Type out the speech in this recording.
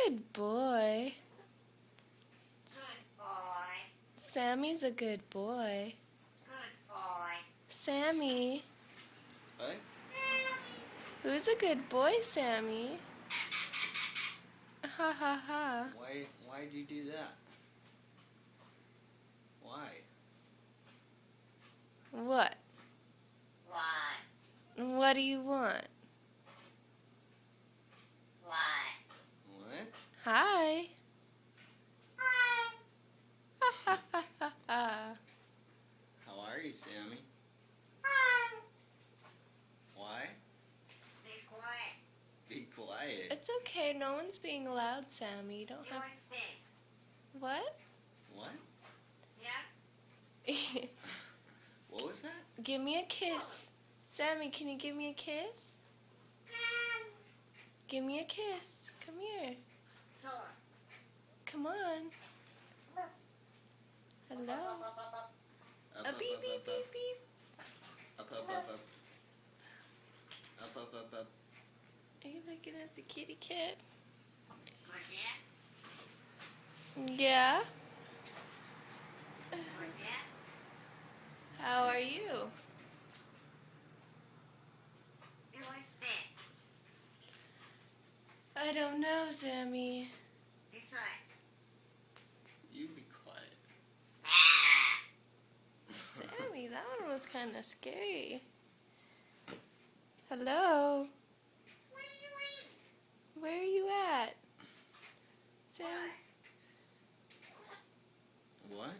Good boy. Good boy. Sammie's a good boy. Good boy. Sammie. What? Who's a good boy, Sammie? Ha ha ha. Why'd you do that? Why? What? What? What do you want? What? What? Hi. Ha ha ha ha ha. How are you, Sammie? Why? Be quiet. Be quiet. It's okay. No one's being loud, Sammie. You don't You have... want things? What? What? Yeah? What was that? Give me a kiss. Sammie, can you give me a kiss? Give me a kiss. Come here. Sure. Come on. Hello. Up, A up, beep, up, beep, up, beep, beep. up, up, up, up. Up, up, up, up. Are you looking at the kitty cat? Good, yeah? Yeah. Good, yeah? How are you? You want things? I don't know, Sammie. It's like, You be quiet. Sammie, that one was kind of scary. Hello. Where are you at? Sam. what? What?